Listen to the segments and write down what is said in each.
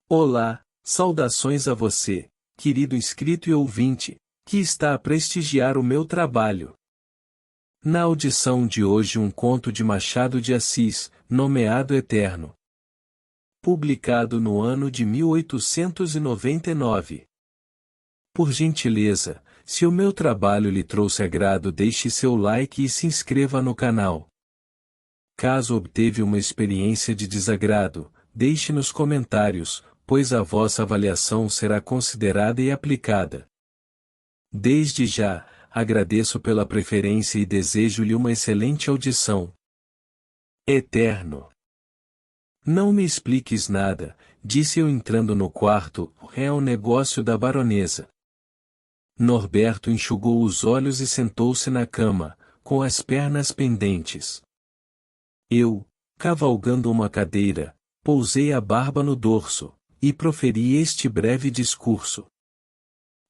Olá, saudações a você, querido inscrito e ouvinte, que está a prestigiar o meu trabalho. Na audição de hoje um conto de Machado de Assis, nomeado Eterno. Publicado no ano de 1899. Por gentileza, se o meu trabalho lhe trouxe agrado, deixe seu like e se inscreva no canal. Caso obteve uma experiência de desagrado, deixe nos comentários, pois a vossa avaliação será considerada e aplicada. Desde já, agradeço pela preferência e desejo-lhe uma excelente audição. Eterno. Não me expliques nada, disse eu entrando no quarto, é um negócio da baronesa. Norberto enxugou os olhos e sentou-se na cama, com as pernas pendentes. Eu, cavalgando uma cadeira, pousei a barba no dorso, e proferi este breve discurso.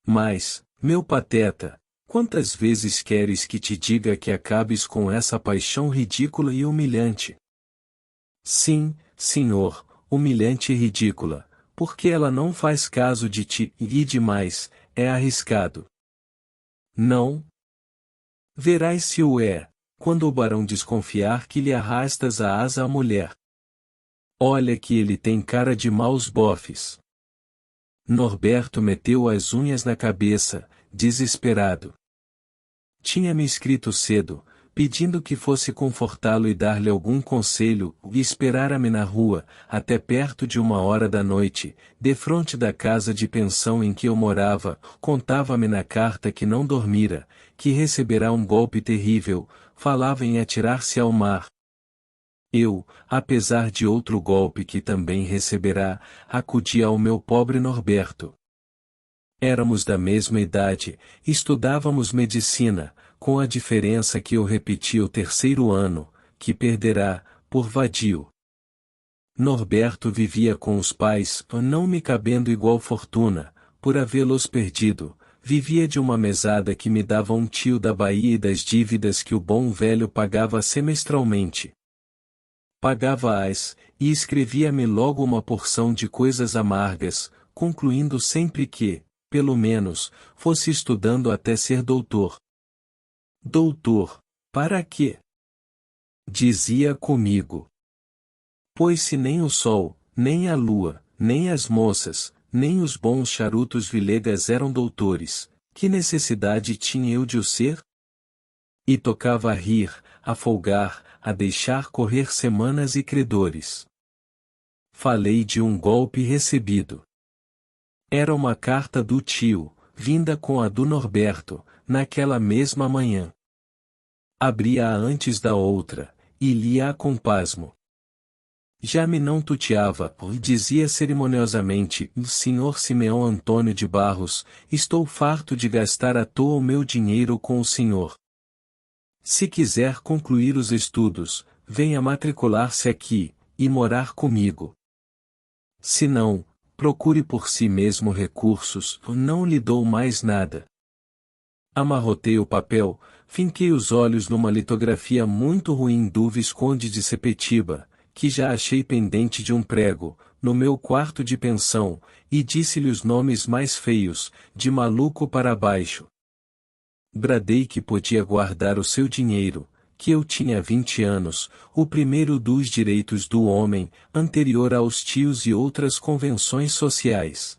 Mas, meu pateta, quantas vezes queres que te diga que acabes com essa paixão ridícula e humilhante? Sim, senhor, humilhante e ridícula, porque ela não faz caso de ti, e demais, é arriscado. Não? Verás se o é, quando o barão desconfiar que lhe arrastas a asa à mulher. Olha que ele tem cara de maus bofes. Norberto meteu as unhas na cabeça, desesperado. Tinha-me escrito cedo, pedindo que fosse confortá-lo e dar-lhe algum conselho, e esperara-me na rua, até perto de 1 hora da noite, defronte da casa de pensão em que eu morava, contava-me na carta que não dormira, que receberá um golpe terrível, falava em atirar-se ao mar. Eu, apesar de outro golpe que também receberá, acudi ao meu pobre Norberto. Éramos da mesma idade, estudávamos medicina, com a diferença que eu repeti o 3º ano, que perderá, por vadio. Norberto vivia com os pais, não me cabendo igual fortuna, por havê-los perdido, vivia de uma mesada que me dava um tio da Bahia e das dívidas que o bom velho pagava semestralmente. Pagava-as, e escrevia-me logo uma porção de coisas amargas, concluindo sempre que, pelo menos, fosse estudando até ser doutor. Doutor, para quê? Dizia comigo. Pois se nem o sol, nem a lua, nem as moças, nem os bons charutos vilegas eram doutores, que necessidade tinha eu de o ser? E tocava a rir, a folgar, a deixar correr semanas e credores. Falei de um golpe recebido. Era uma carta do tio, vinda com a do Norberto, naquela mesma manhã. Abri-a antes da outra, e li-a com pasmo. Já me não tuteava, dizia cerimoniosamente, Sr. Simeão Antônio de Barros, estou farto de gastar à toa o meu dinheiro com o senhor. Se quiser concluir os estudos, venha matricular-se aqui, e morar comigo. Se não, procure por si mesmo recursos, não lhe dou mais nada. Amarrotei o papel, finquei os olhos numa litografia muito ruim do Visconde de Sepetiba, que já achei pendente de um prego, no meu quarto de pensão, e disse-lhe os nomes mais feios, de maluco para baixo. Bradei que podia guardar o seu dinheiro, que eu tinha 20 anos, o primeiro dos direitos do homem, anterior aos tios e outras convenções sociais.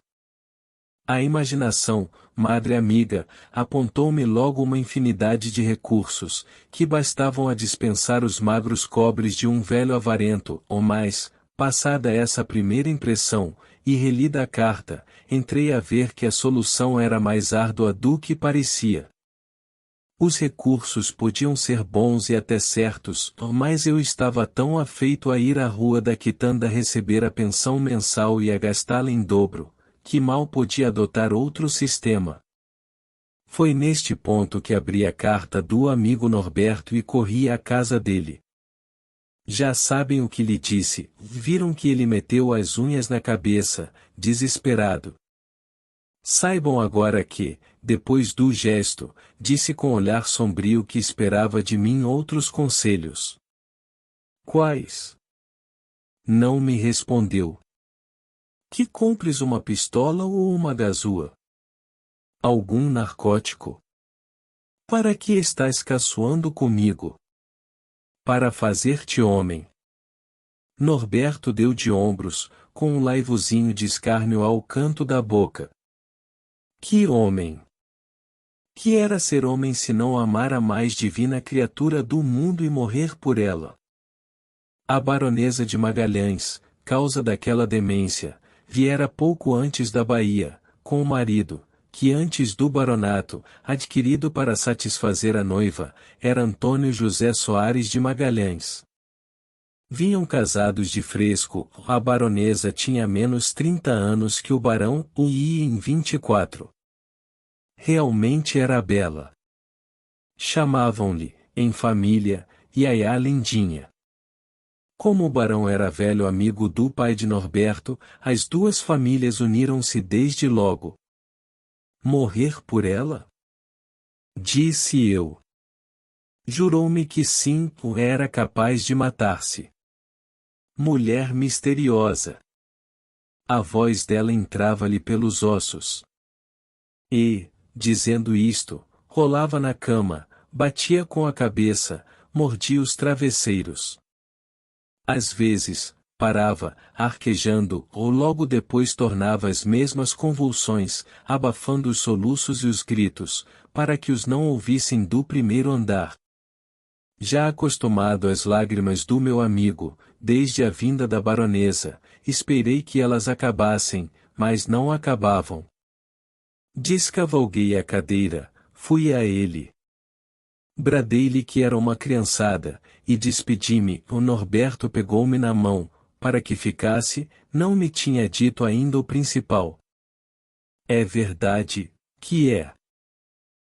A imaginação, madre amiga, apontou-me logo uma infinidade de recursos, que bastavam a dispensar os magros cobres de um velho avarento, ou mais, passada essa primeira impressão, e relida a carta, entrei a ver que a solução era mais árdua do que parecia. Os recursos podiam ser bons e até certos, mas eu estava tão afeito a ir à rua da quitanda receber a pensão mensal e a gastá-la em dobro, que mal podia adotar outro sistema. Foi neste ponto que abri a carta do amigo Norberto e corri à casa dele. Já sabem o que lhe disse, viram que ele meteu as unhas na cabeça, desesperado. Saibam agora que, depois do gesto, disse com olhar sombrio que esperava de mim outros conselhos. Quais? Não me respondeu. Que compres uma pistola ou uma gazua? Algum narcótico? Para que estás caçoando comigo? Para fazer-te homem. Norberto deu de ombros, com um laivozinho de escárnio ao canto da boca. Que homem! Que era ser homem se não amar a mais divina criatura do mundo e morrer por ela? A baronesa de Magalhães, causa daquela demência, viera pouco antes da Bahia, com o marido, que antes do baronato, adquirido para satisfazer a noiva, era Antônio José Soares de Magalhães. Vinham casados de fresco, a baronesa tinha menos 30 anos que o barão, e ia em 24. Realmente era bela. Chamavam-lhe, em família, Iaiá Lindinha. Como o barão era velho amigo do pai de Norberto, as duas famílias uniram-se desde logo. Morrer por ela? Disse eu. Jurou-me que sim, era capaz de matar-se. Mulher misteriosa. A voz dela entrava-lhe pelos ossos. E, dizendo isto, rolava na cama, batia com a cabeça, mordia os travesseiros. Às vezes, parava, arquejando, ou logo depois tornava as mesmas convulsões, abafando os soluços e os gritos, para que os não ouvissem do primeiro andar. Já acostumado às lágrimas do meu amigo, desde a vinda da baronesa, esperei que elas acabassem, mas não acabavam. Descavalguei a cadeira, fui a ele. Bradei-lhe que era uma criançada, e despedi-me. O Norberto pegou-me na mão, para que ficasse, não me tinha dito ainda o principal. É verdade, que é.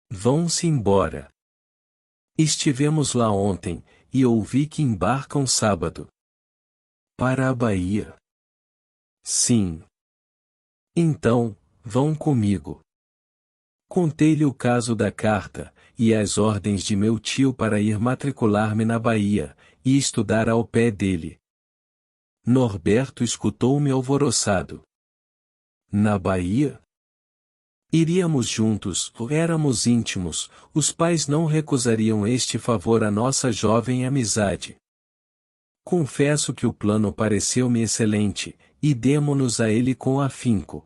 Vão-se embora. Estivemos lá ontem, e ouvi que embarcam sábado. Para a Bahia. Sim. Então, vão comigo. Contei-lhe o caso da carta, e as ordens de meu tio para ir matricular-me na Bahia, e estudar ao pé dele. Norberto escutou-me alvoroçado. Na Bahia? Iríamos juntos, éramos íntimos, os pais não recusariam este favor à nossa jovem amizade. Confesso que o plano pareceu-me excelente, e demo-nos a ele com afinco.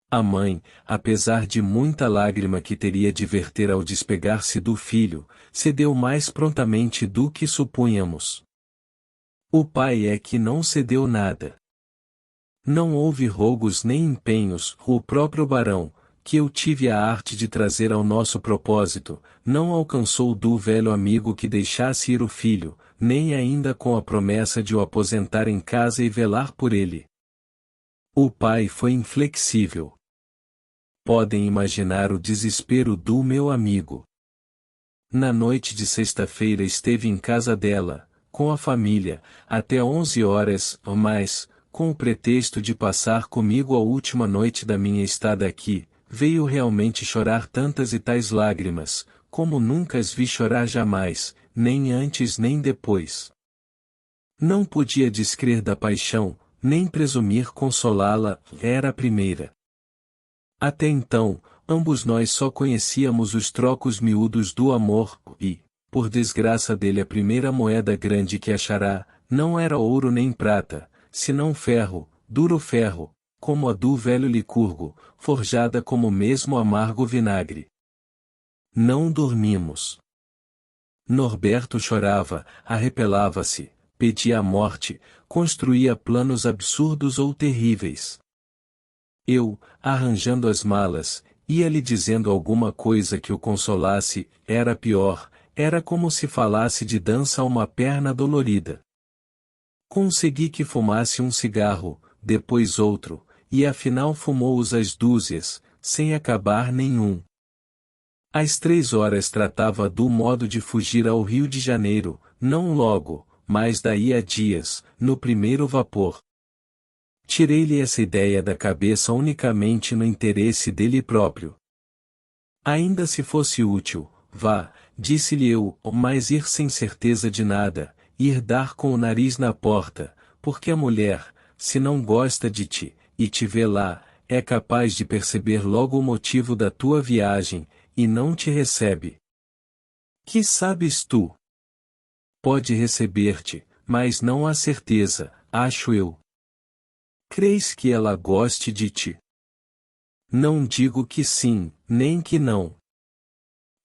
A mãe, apesar de muita lágrima que teria de verter ao despegar-se do filho, cedeu mais prontamente do que supunhamos. O pai é que não cedeu nada. Não houve rogos nem empenhos, o próprio barão, que eu tive a arte de trazer ao nosso propósito, não alcançou do velho amigo que deixasse ir o filho, nem ainda com a promessa de o aposentar em casa e velar por ele. O pai foi inflexível. Podem imaginar o desespero do meu amigo. Na noite de sexta-feira esteve em casa dela, com a família, até 11 horas, ou mais, com o pretexto de passar comigo a última noite da minha estada aqui. Veio realmente chorar tantas e tais lágrimas, como nunca as vi chorar jamais, nem antes nem depois. Não podia descrer da paixão, nem presumir consolá-la, era a primeira. Até então, ambos nós só conhecíamos os trocos miúdos do amor, e, por desgraça dele a primeira moeda grande que achará, não era ouro nem prata, senão ferro, duro ferro, como a do velho Licurgo, forjada como mesmo amargo vinagre. Não dormimos. Norberto chorava, arrepelava-se, pedia a morte, construía planos absurdos ou terríveis. Eu, arranjando as malas, ia-lhe dizendo alguma coisa que o consolasse, era pior, era como se falasse de dança a uma perna dolorida. Consegui que fumasse um cigarro, depois outro, e afinal fumou-os às dúzias, sem acabar nenhum. Às 3 horas tratava do modo de fugir ao Rio de Janeiro, não logo, mas daí a dias, no primeiro vapor. Tirei-lhe essa ideia da cabeça unicamente no interesse dele próprio. Ainda se fosse útil, vá, disse-lhe eu, mas ir sem certeza de nada, ir dar com o nariz na porta, porque a mulher, se não gosta de ti, e te vê lá, é capaz de perceber logo o motivo da tua viagem, e não te recebe. Que sabes tu? Pode receber-te, mas não há certeza, acho eu. Crês que ela goste de ti? Não digo que sim, nem que não.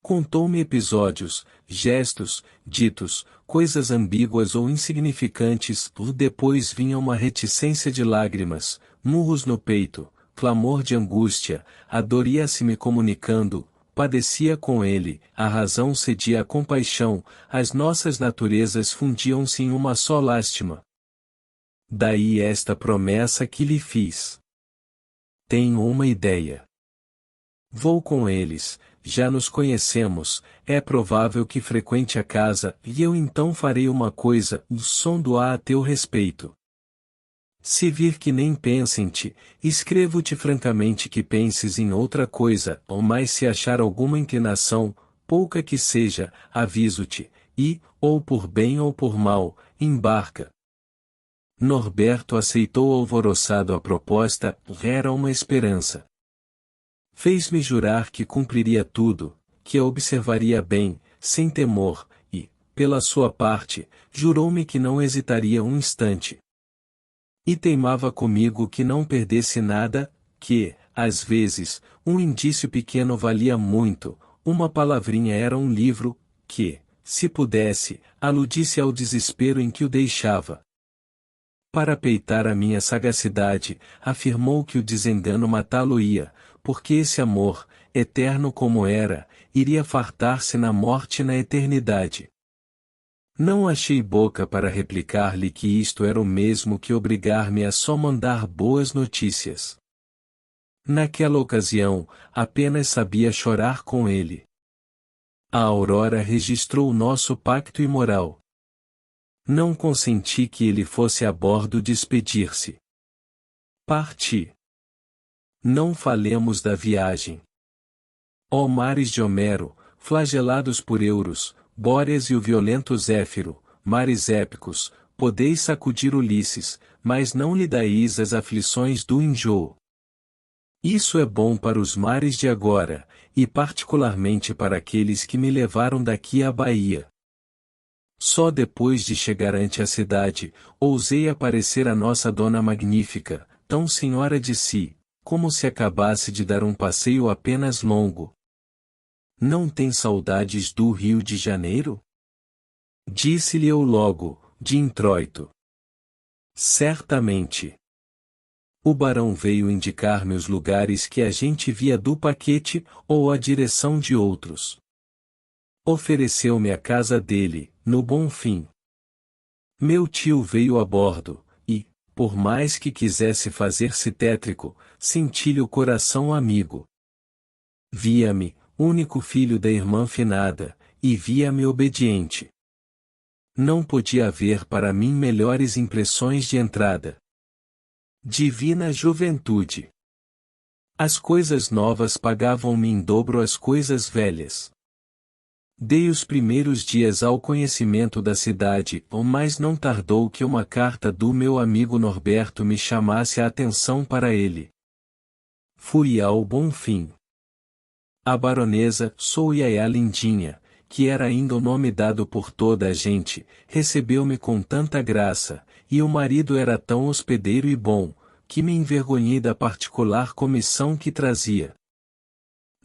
Contou-me episódios, gestos, ditos, coisas ambíguas ou insignificantes, depois vinha uma reticência de lágrimas, murros no peito, clamor de angústia, a dor ia-se me comunicando, padecia com ele, a razão cedia à compaixão, as nossas naturezas fundiam-se em uma só lástima. Daí esta promessa que lhe fiz. Tenho uma ideia. Vou com eles, já nos conhecemos, é provável que frequente a casa, e eu então farei uma coisa, sondo-a a teu respeito. Se vir que nem pensa em ti, escrevo-te francamente que penses em outra coisa, ou mais se achar alguma inclinação, pouca que seja, aviso-te, e, ou por bem ou por mal, embarca. Norberto aceitou alvoroçado a proposta, era uma esperança. Fez-me jurar que cumpriria tudo, que a observaria bem, sem temor, e, pela sua parte, jurou-me que não hesitaria um instante. E teimava comigo que não perdesse nada, que, às vezes, um indício pequeno valia muito, uma palavrinha era um livro, que, se pudesse, aludisse ao desespero em que o deixava. Para peitar a minha sagacidade, afirmou que o desengano matá-lo-ia, porque esse amor, eterno como era, iria fartar-se na morte e na eternidade. Não achei boca para replicar-lhe que isto era o mesmo que obrigar-me a só mandar boas notícias. Naquela ocasião, apenas sabia chorar com ele. A Aurora registrou o nosso pacto imoral. Não consenti que ele fosse a bordo despedir-se. Parti. Não falemos da viagem. Ó mares de Homero, flagelados por Euros, Bóreas e o violento Zéfiro, mares épicos, podeis sacudir Ulisses, mas não lhe daís as aflições do enjoo. Isso é bom para os mares de agora, e particularmente para aqueles que me levaram daqui à Bahia. Só depois de chegar ante a cidade, ousei aparecer a nossa dona magnífica, tão senhora de si, como se acabasse de dar um passeio apenas longo. Não tem saudades do Rio de Janeiro? Disse-lhe eu logo, de introito. Certamente. O barão veio indicar-me os lugares que a gente via do paquete, ou a direção de outros. Ofereceu-me a casa dele, no Bonfim. Meu tio veio a bordo, e, por mais que quisesse fazer-se tétrico, senti-lhe o coração amigo. Via-me, único filho da irmã finada, e via-me obediente. Não podia haver para mim melhores impressões de entrada. Divina juventude! As coisas novas pagavam-me em dobro as coisas velhas. Dei os primeiros dias ao conhecimento da cidade, mas não tardou que uma carta do meu amigo Norberto me chamasse a atenção para ele. Fui ao Bonfim. A baronesa, sou Yaya Lindinha, que era ainda o nome dado por toda a gente, recebeu-me com tanta graça, e o marido era tão hospedeiro e bom, que me envergonhei da particular comissão que trazia.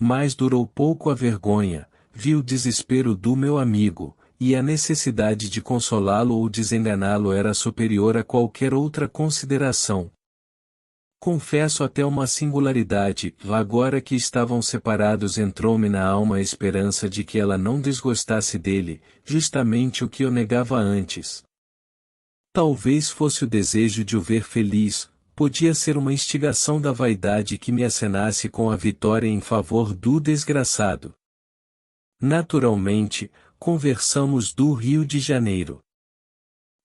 Mas durou pouco a vergonha, vi o desespero do meu amigo, e a necessidade de consolá-lo ou desenganá-lo era superior a qualquer outra consideração. Confesso até uma singularidade, agora que estavam separados entrou-me na alma a esperança de que ela não desgostasse dele, justamente o que eu negava antes. Talvez fosse o desejo de o ver feliz, podia ser uma instigação da vaidade que me acenasse com a vitória em favor do desgraçado. Naturalmente, conversamos do Rio de Janeiro.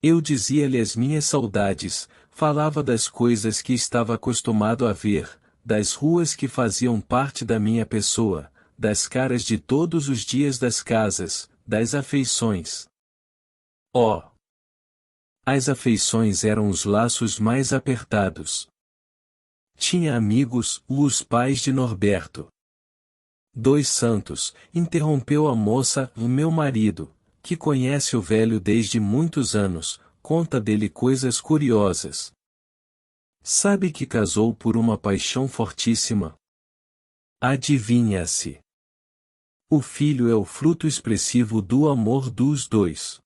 Eu dizia-lhe as minhas saudades, falava das coisas que estava acostumado a ver, das ruas que faziam parte da minha pessoa, das caras de todos os dias das casas, das afeições. Oh! As afeições eram os laços mais apertados. Tinha amigos, os pais de Norberto. Dois santos, interrompeu a moça, o meu marido, que conhece o velho desde muitos anos, conta dele coisas curiosas. Sabe que casou por uma paixão fortíssima? Adivinha-se. O filho é o fruto expressivo do amor dos dois.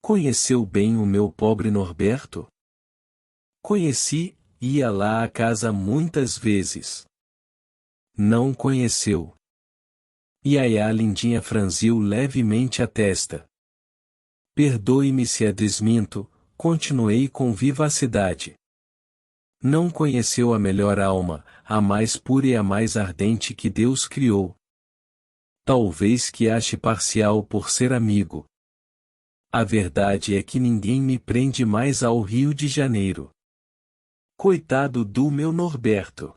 Conheceu bem o meu pobre Norberto? Conheci, ia lá à casa muitas vezes. Não conheceu. Iaiá Lindinha franziu levemente a testa. Perdoe-me se a desminto, continuei com vivacidade. Não conheceu a melhor alma, a mais pura e a mais ardente que Deus criou. Talvez que ache parcial por ser amigo. A verdade é que ninguém me prende mais ao Rio de Janeiro. Coitado do meu Norberto.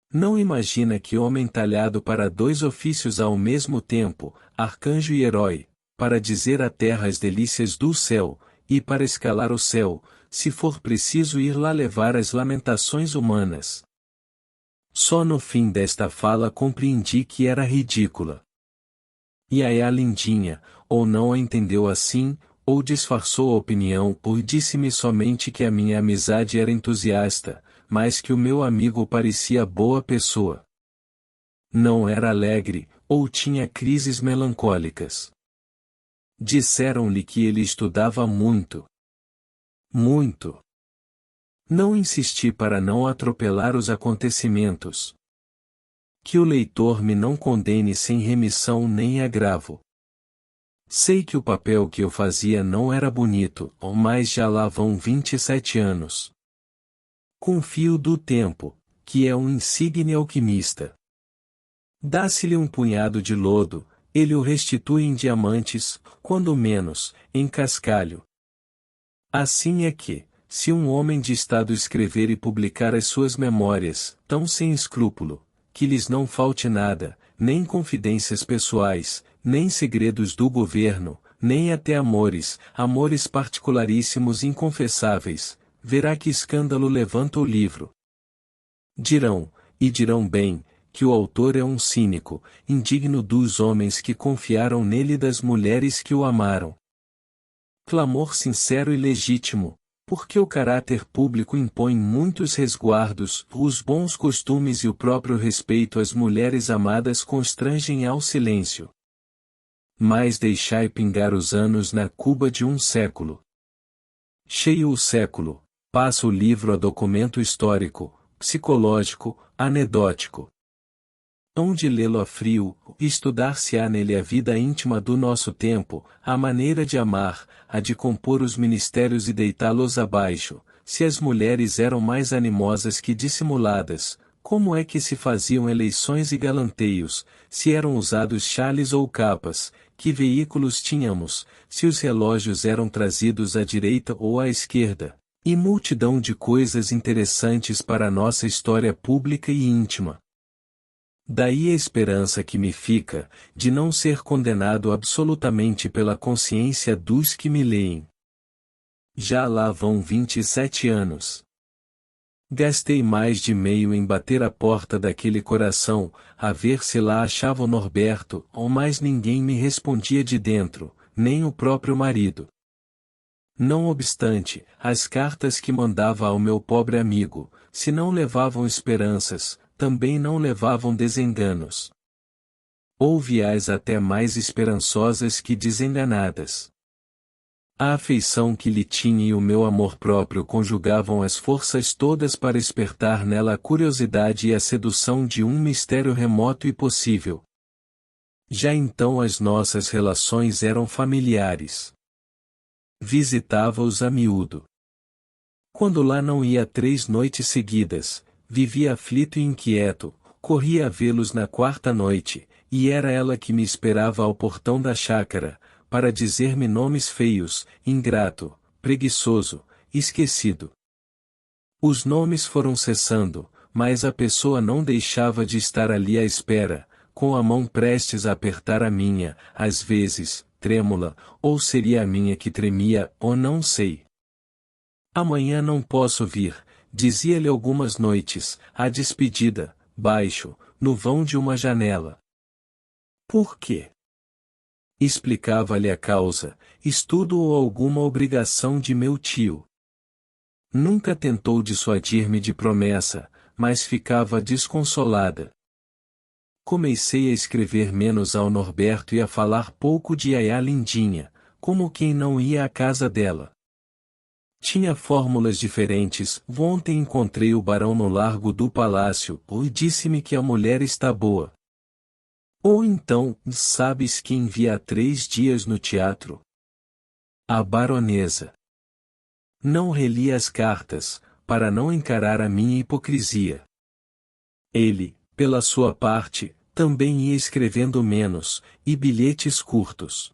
Não imagina que homem talhado para dois ofícios ao mesmo tempo, arcanjo e herói, para dizer à terra as delícias do céu, e para escalar o céu, se for preciso ir lá levar as lamentações humanas. Só no fim desta fala compreendi que era ridícula. Iaiá Lindinha, ou não a entendeu assim, ou disfarçou a opinião, ou disse-me somente que a minha amizade era entusiasta, mas que o meu amigo parecia boa pessoa. Não era alegre, ou tinha crises melancólicas. Disseram-lhe que ele estudava muito. Muito. Não insisti para não atropelar os acontecimentos. Que o leitor me não condene sem remissão nem agravo. Sei que o papel que eu fazia não era bonito, mas já lá vão 27 anos. Confio do tempo, que é um insigne alquimista. Dá-se-lhe um punhado de lodo, ele o restitui em diamantes, quando menos, em cascalho. Assim é que, se um homem de estado escrever e publicar as suas memórias, tão sem escrúpulo, que lhes não falte nada, nem confidências pessoais, nem segredos do governo, nem até amores particularíssimos inconfessáveis, verá que escândalo levanta o livro. Dirão, e dirão bem, que o autor é um cínico, indigno dos homens que confiaram nele e das mulheres que o amaram. Clamor sincero e legítimo, porque o caráter público impõe muitos resguardos, os bons costumes e o próprio respeito às mulheres amadas constrangem ao silêncio. Mas deixai pingar os anos na cuba de um século. Cheio o século, passa o livro a documento histórico, psicológico, anedótico. Hão de lê-lo a frio, estudar-se-á nele a vida íntima do nosso tempo, a maneira de amar, a de compor os ministérios e deitá-los abaixo, se as mulheres eram mais animosas que dissimuladas, como é que se faziam eleições e galanteios, se eram usados chales ou capas, que veículos tínhamos, se os relógios eram trazidos à direita ou à esquerda, e multidão de coisas interessantes para a nossa história pública e íntima. Daí a esperança que me fica, de não ser condenado absolutamente pela consciência dos que me leem. Já lá vão 27 anos. Gastei mais de meio em bater a porta daquele coração, a ver se lá achava o Norberto, ou mais ninguém me respondia de dentro, nem o próprio marido. Não obstante, as cartas que mandava ao meu pobre amigo, se não levavam esperanças, também não levavam desenganos. Houve-as até mais esperançosas que desenganadas. A afeição que lhe tinha e o meu amor próprio conjugavam as forças todas para espertar nela a curiosidade e a sedução de um mistério remoto e possível. Já então as nossas relações eram familiares. Visitava-os a miúdo. Quando lá não ia 3 noites seguidas, vivia aflito e inquieto, corria a vê-los na 4ª noite, e era ela que me esperava ao portão da chácara, para dizer-me nomes feios, ingrato, preguiçoso, esquecido. Os nomes foram cessando, mas a pessoa não deixava de estar ali à espera, com a mão prestes a apertar a minha, às vezes, trêmula, ou seria a minha que tremia, ou não sei. Amanhã não posso vir, dizia-lhe algumas noites, à despedida, baixo, no vão de uma janela. Por quê? Explicava-lhe a causa, estudo ou alguma obrigação de meu tio. Nunca tentou dissuadir-me de promessa, mas ficava desconsolada. Comecei a escrever menos ao Norberto e a falar pouco de Yaya Lindinha, como quem não ia à casa dela. Tinha fórmulas diferentes. Ontem encontrei o barão no largo do palácio, e disse-me que a mulher está boa. Ou então, sabes quem vi há 3 dias no teatro? A baronesa. Não reli as cartas, para não encarar a minha hipocrisia. Ele, pela sua parte, também ia escrevendo menos, e bilhetes curtos.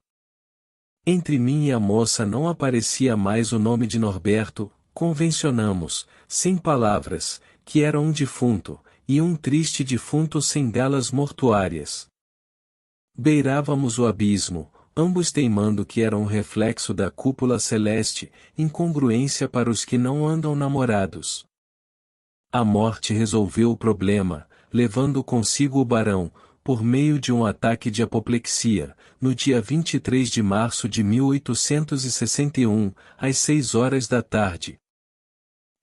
Entre mim e a moça não aparecia mais o nome de Norberto. Convencionamos, sem palavras, que era um defunto, e um triste defunto sem galas mortuárias. Beirávamos o abismo, ambos teimando que era um reflexo da cúpula celeste, incongruência para os que não andam namorados. A morte resolveu o problema, levando consigo o barão, por meio de um ataque de apoplexia, no dia 23 de março de 1861, às 6 horas da tarde.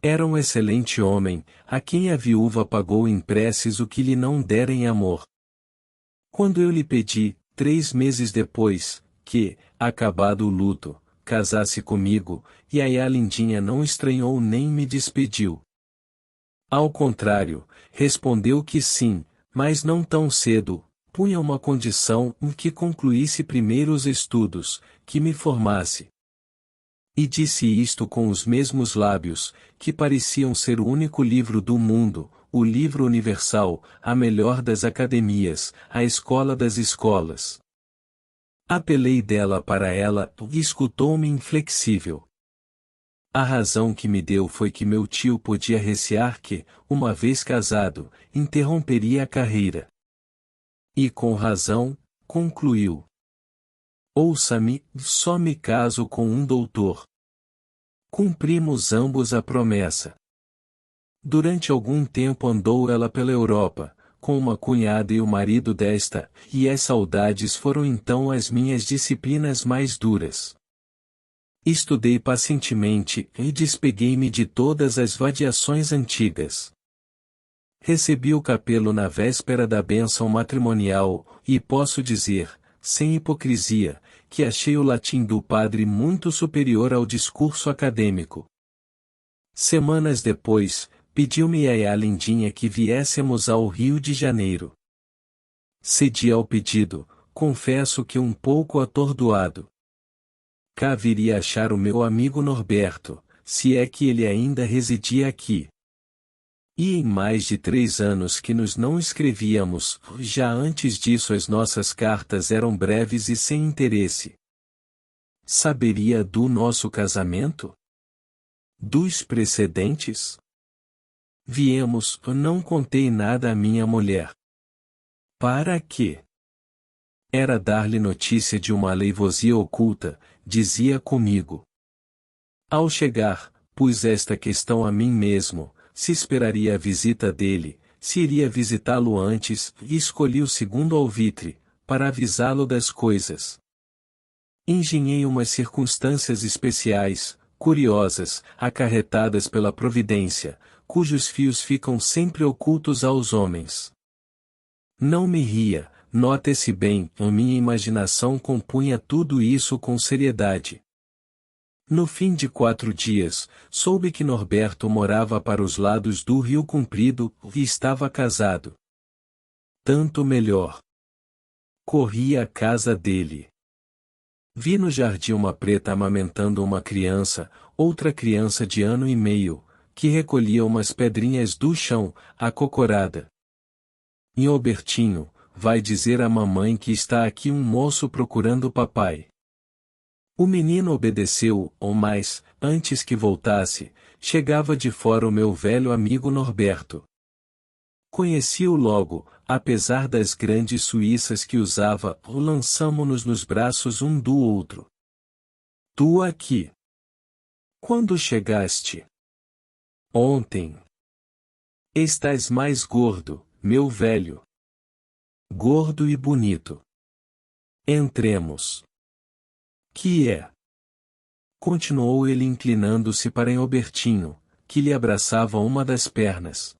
Era um excelente homem, a quem a viúva pagou em preces o que lhe não dera em amor. Quando eu lhe pedi, 3 meses depois, que, acabado o luto, casasse comigo, Yaya Lindinha não estranhou nem me despediu. Ao contrário, respondeu que sim, mas não tão cedo, punha uma condição em que concluísse primeiro os estudos, que me formasse. E disse isto com os mesmos lábios, que pareciam ser o único livro do mundo, o livro universal, a melhor das academias, a escola das escolas. Apelei dela para ela, e escutou-me inflexível. A razão que me deu foi que meu tio podia recear que, uma vez casado, interromperia a carreira. E com razão, concluiu. Ouça-me, só me caso com um doutor. Cumprimos ambos a promessa. Durante algum tempo andou ela pela Europa, com uma cunhada e o marido desta, e as saudades foram então as minhas disciplinas mais duras. Estudei pacientemente, e despeguei-me de todas as vadiações antigas. Recebi o capelo na véspera da bênção matrimonial, e posso dizer, sem hipocrisia, que achei o latim do padre muito superior ao discurso acadêmico. Semanas depois, pediu-me Yaya Lindinha que viéssemos ao Rio de Janeiro. Cedi ao pedido, confesso que um pouco atordoado. Cá viria achar o meu amigo Norberto, se é que ele ainda residia aqui. E em mais de 3 anos que nos não escrevíamos, já antes disso as nossas cartas eram breves e sem interesse. Saberia do nosso casamento? Dos precedentes? Viemos, não contei nada à minha mulher. Para quê? Era dar-lhe notícia de uma aleivosia oculta, dizia comigo. Ao chegar, pus esta questão a mim mesmo, se esperaria a visita dele, se iria visitá-lo antes, e escolhi o segundo alvitre, para avisá-lo das coisas. Engenhei umas circunstâncias especiais, curiosas, acarretadas pela providência, cujos fios ficam sempre ocultos aos homens. Não me ria, note-se bem, a minha imaginação compunha tudo isso com seriedade. No fim de 4 dias, soube que Norberto morava para os lados do Rio Comprido, e estava casado. Tanto melhor. Corri à casa dele. Vi no jardim uma preta amamentando uma criança, outra criança de 1 ano e meio, que recolhia umas pedrinhas do chão, acocorada. E Albertinho, vai dizer à mamãe que está aqui um moço procurando papai. O menino obedeceu, ou mais, antes que voltasse, chegava de fora o meu velho amigo Norberto. Conheci-o logo, apesar das grandes suíças que usava, lançamo-nos nos braços um do outro. Tu aqui. Quando chegaste? Ontem. Estás mais gordo, meu velho. Gordo e bonito. Entremos. Que é? Continuou ele inclinando-se para Albertinho, que lhe abraçava uma das pernas.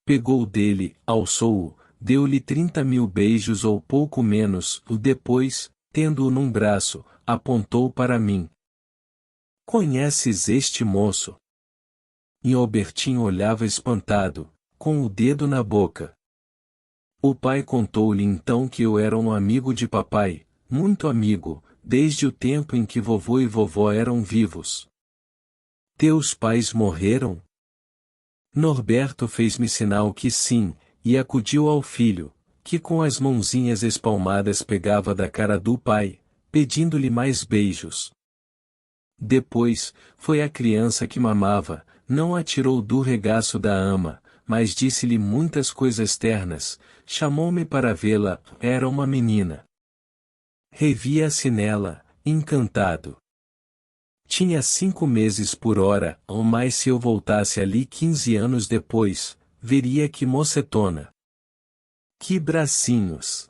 Pegou dele, alçou-o, deu-lhe 30.000 beijos ou pouco menos, depois, tendo-o num braço, apontou para mim. Conheces este moço? E Albertinho olhava espantado, com o dedo na boca. O pai contou-lhe então que eu era um amigo de papai, muito amigo, desde o tempo em que vovô e vovó eram vivos. Teus pais morreram? Norberto fez-me sinal que sim, e acudiu ao filho, que com as mãozinhas espalmadas pegava da cara do pai, pedindo-lhe mais beijos. Depois, foi a criança que mamava, não a tirou do regaço da ama, mas disse-lhe muitas coisas ternas, chamou-me para vê-la, era uma menina. Revia-se nela, encantado. Tinha 5 meses por hora, ou mais se eu voltasse ali 15 anos depois, veria que mocetona. Que bracinhos!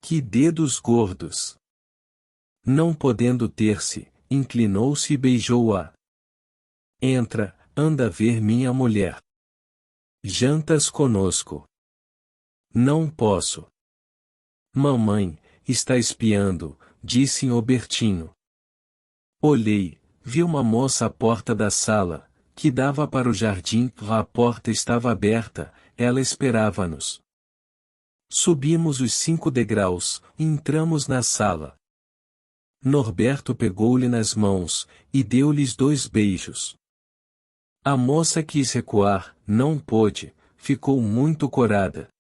Que dedos gordos! Não podendo ter-se, inclinou-se e beijou-a. Entra, anda ver minha mulher. Jantas conosco. Não posso. Mamãe, está espiando, disse Albertinho. Olhei, vi uma moça à porta da sala, que dava para o jardim, a porta estava aberta, ela esperava-nos. Subimos os 5 degraus, e entramos na sala. Norberto pegou-lhe nas mãos, e deu-lhes 2 beijos. A moça quis recuar, não pôde, ficou muito corada.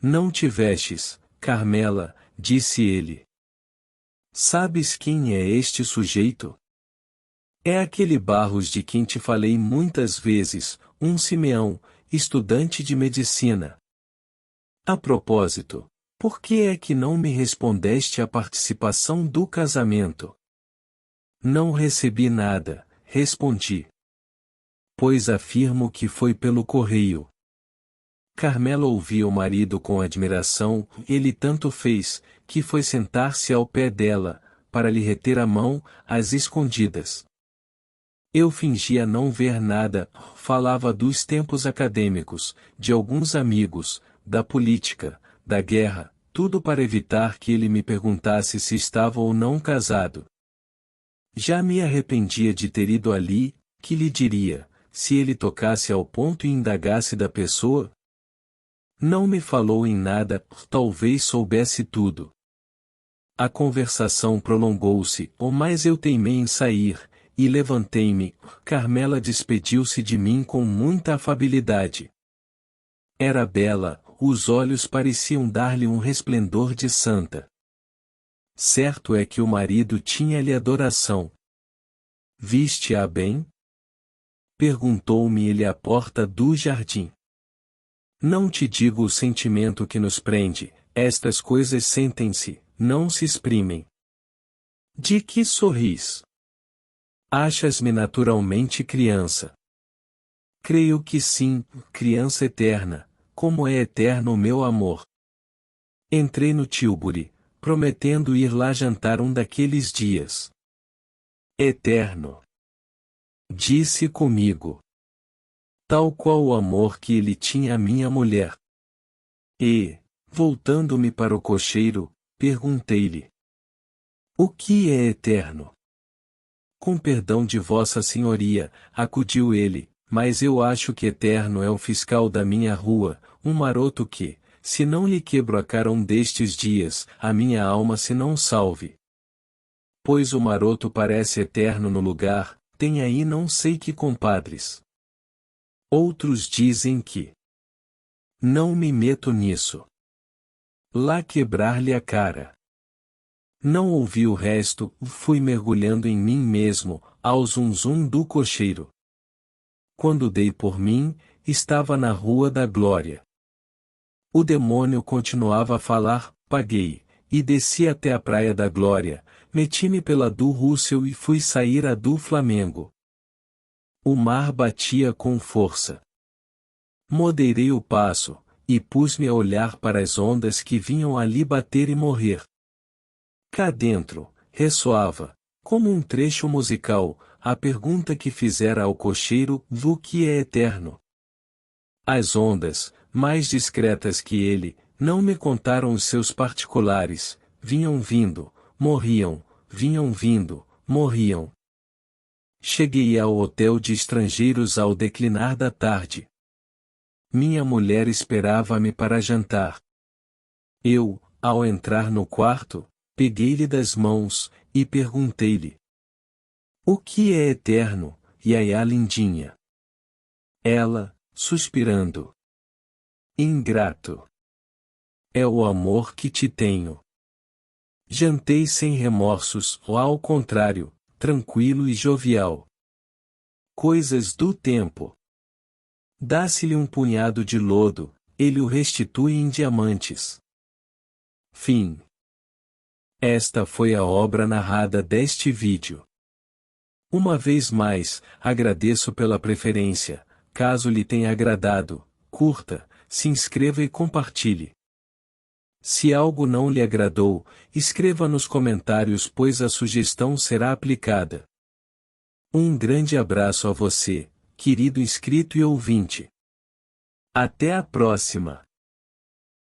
Não te vestes, Carmela, disse ele. Sabes quem é este sujeito? É aquele Barros de quem te falei muitas vezes, um Simeão, estudante de medicina. A propósito, por que é que não me respondeste à participação do casamento? Não recebi nada, respondi. Pois afirmo que foi pelo correio. Carmela ouvia o marido com admiração, ele tanto fez, que foi sentar-se ao pé dela, para lhe reter a mão, às escondidas. Eu fingia não ver nada, falava dos tempos acadêmicos, de alguns amigos, da política, da guerra, tudo para evitar que ele me perguntasse se estava ou não casado. Já me arrependia de ter ido ali, que lhe diria, se ele tocasse ao ponto e indagasse da pessoa? Não me falou em nada, talvez soubesse tudo. A conversação prolongou-se, mas eu teimei em sair, e levantei-me. Carmela despediu-se de mim com muita afabilidade. Era bela, os olhos pareciam dar-lhe um resplendor de santa. Certo é que o marido tinha-lhe adoração. Viste-a bem? Perguntou-me ele à porta do jardim. Não te digo o sentimento que nos prende, estas coisas sentem-se, não se exprimem. De que sorris? Achas-me naturalmente criança? Creio que sim, criança eterna, como é eterno o meu amor. Entrei no Tilbury, prometendo ir lá jantar um daqueles dias. Eterno. Disse comigo. Tal qual o amor que ele tinha à minha mulher. E, voltando-me para o cocheiro, perguntei-lhe: o que é eterno? Com perdão de Vossa Senhoria, acudiu ele, mas eu acho que eterno é o fiscal da minha rua, um maroto que, se não lhe quebro a cara um destes dias, a minha alma se não salve. Pois o maroto parece eterno no lugar, tem aí não sei que compadres. Outros dizem que não me meto nisso. Lá quebrar-lhe a cara. Não ouvi o resto, fui mergulhando em mim mesmo, ao zum-zum do cocheiro. Quando dei por mim, estava na Rua da Glória. O demônio continuava a falar, paguei, e desci até a Praia da Glória, meti-me pela do Russell e fui sair a do Flamengo. O mar batia com força. Moderei o passo, e pus-me a olhar para as ondas que vinham ali bater e morrer. Cá dentro, ressoava, como um trecho musical, a pergunta que fizera ao cocheiro do que é eterno. As ondas, mais discretas que ele, não me contaram os seus particulares, vinham vindo, morriam, vinham vindo, morriam. Cheguei ao hotel de estrangeiros ao declinar da tarde. Minha mulher esperava-me para jantar. Eu, ao entrar no quarto, peguei-lhe das mãos, e perguntei-lhe: o que é eterno, Yaya lindinha? Ela, suspirando: ingrato. É o amor que te tenho. Jantei sem remorsos, ou ao contrário, tranquilo e jovial. Coisas do tempo. Dá-se-lhe um punhado de lodo, ele o restitui em diamantes. Fim. Esta foi a obra narrada deste vídeo. Uma vez mais, agradeço pela preferência. Caso lhe tenha agradado, curta, se inscreva e compartilhe. Se algo não lhe agradou, escreva nos comentários, pois a sugestão será aplicada. Um grande abraço a você, querido inscrito e ouvinte. Até a próxima!